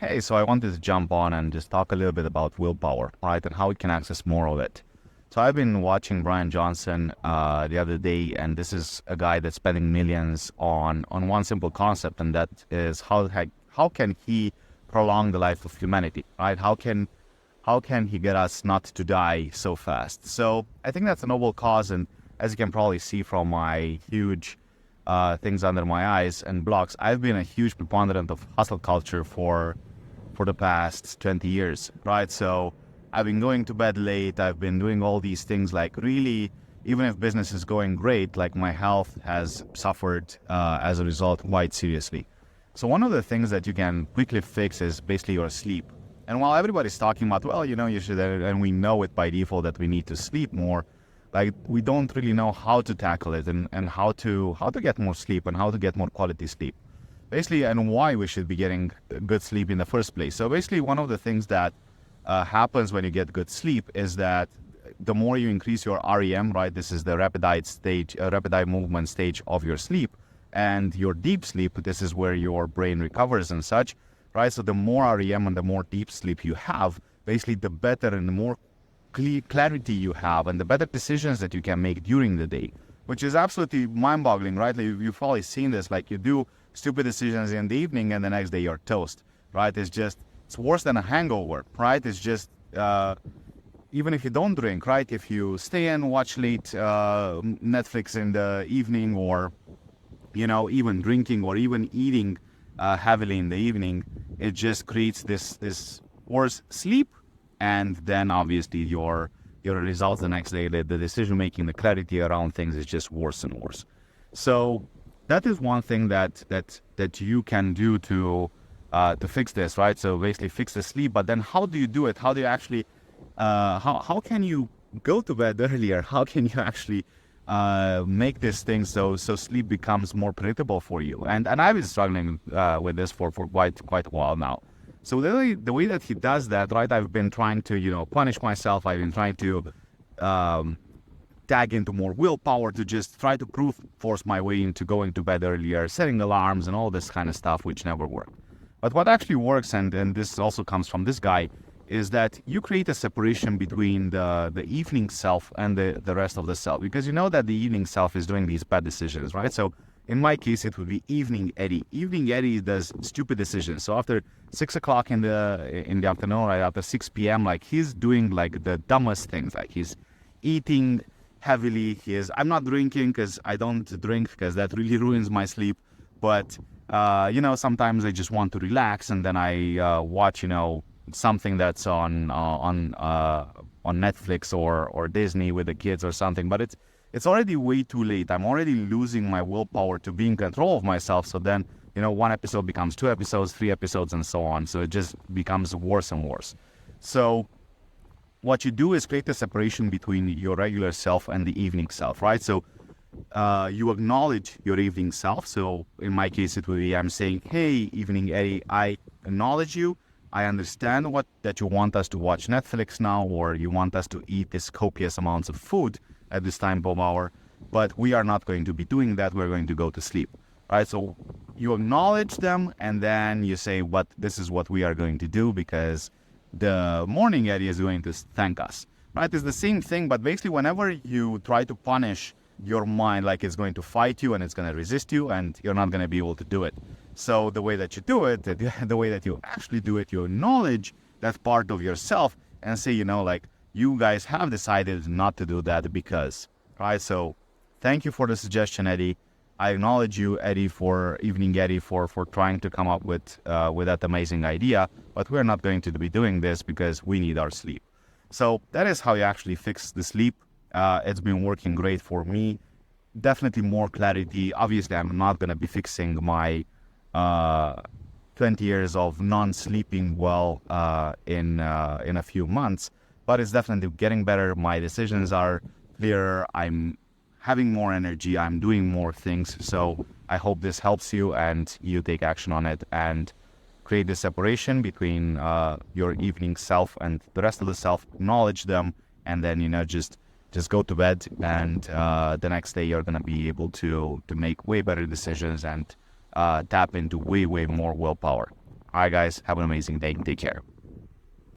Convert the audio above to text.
hey, so I wanted to jump on and just talk a little bit about willpower, right, and how we can access more of it. So I've been watching Brian Johnson the other day, and this is a guy that's spending millions on one simple concept, and that is how can he prolong the life of humanity, right? How can he get us not to die so fast? So I think that's a noble cause, and as you can probably see from my huge things under my eyes and blocks, I've been a huge proponent of hustle culture for the past 20 years, right? So I've been going to bed late. I've been doing all these things, like really, even if business is going great, like my health has suffered as a result quite seriously. So one of the things that you can quickly fix is basically your sleep. And while everybody's talking about, well, you should, and we know it by default that we need to sleep more, like we don't really know how to tackle it and how to get more sleep and how to get more quality sleep. Basically, and why we should be getting good sleep in the first place. So basically, one of the things that happens when you get good sleep is that the more you increase your REM, right? This is the rapid eye movement stage of your sleep, and your deep sleep. This is where your brain recovers and such, right? So the more REM and the more deep sleep you have, basically the better and the more clarity you have and the better decisions that you can make during the day, which is absolutely mind-boggling, right? Like you've probably seen this, like you do stupid decisions in the evening and the next day you're toast, right? It's worse than a hangover, right? It's just, even if you don't drink, right? If you stay and watch late Netflix in the evening, or, even drinking or even eating heavily in the evening, it just creates this worse sleep. And then obviously your results the next day, the decision making, the clarity around things is just worse and worse. So that is one thing that you can do to fix this, right? So basically fix the sleep. But then how do you do it? How do you actually how can you go to bed earlier? How can you actually make this thing so sleep becomes more predictable for you? And I've been struggling with this for quite a while now. So the way that he does that, right, I've been trying to, punish myself. I've been trying to tag into more willpower to just try to force my way into going to bed earlier, setting alarms and all this kind of stuff, which never worked. But what actually works, and this also comes from this guy, is that you create a separation between the evening self and the rest of the self. Because you know that the evening self is doing these bad decisions, right? So in my case, it would be evening Eddie. Evening Eddie does stupid decisions. So after 6 o'clock in the afternoon, right after 6 p.m., like he's doing like the dumbest things. Like he's eating heavily. I'm not drinking because I don't drink because that really ruins my sleep. But sometimes I just want to relax, and then I watch something that's on Netflix or Disney with the kids or something. But it's already way too late. I'm already losing my willpower to be in control of myself. So then, one episode becomes 2 episodes, 3 episodes, and so on. So it just becomes worse and worse. So what you do is create a separation between your regular self and the evening self, right? So you acknowledge your evening self. So in my case, it would be, I'm saying, hey, evening Eddie, I acknowledge you. I understand that you want us to watch Netflix now, or you want us to eat this copious amounts of food at this time of hour, but we are not going to be doing that. We're going to go to sleep, right? So you acknowledge them, and then you say, but this is what we are going to do because the morning Eddie is going to thank us, right? It's the same thing, but basically whenever you try to punish your mind, like it's going to fight you and it's going to resist you and you're not going to be able to do it. So the way that you do it, the way that you actually do it, you acknowledge that part of yourself and say, like, you guys have decided not to do that because, right? So thank you for the suggestion, Eddie. I acknowledge you, Eddie, for trying to come up with that amazing idea, but we're not going to be doing this because we need our sleep. So that is how you actually fix the sleep. It's been working great for me. Definitely more clarity. Obviously, I'm not going to be fixing my 20 years of non-sleeping well in a few months, but it's definitely getting better. My decisions are clearer. I'm having more energy. I'm doing more things. So I hope this helps you and you take action on it and create this separation between your evening self and the rest of the self. Acknowledge them, and then just go to bed. And the next day you're gonna be able to make way better decisions and tap into way more willpower. All right, guys, have an amazing day. Take care.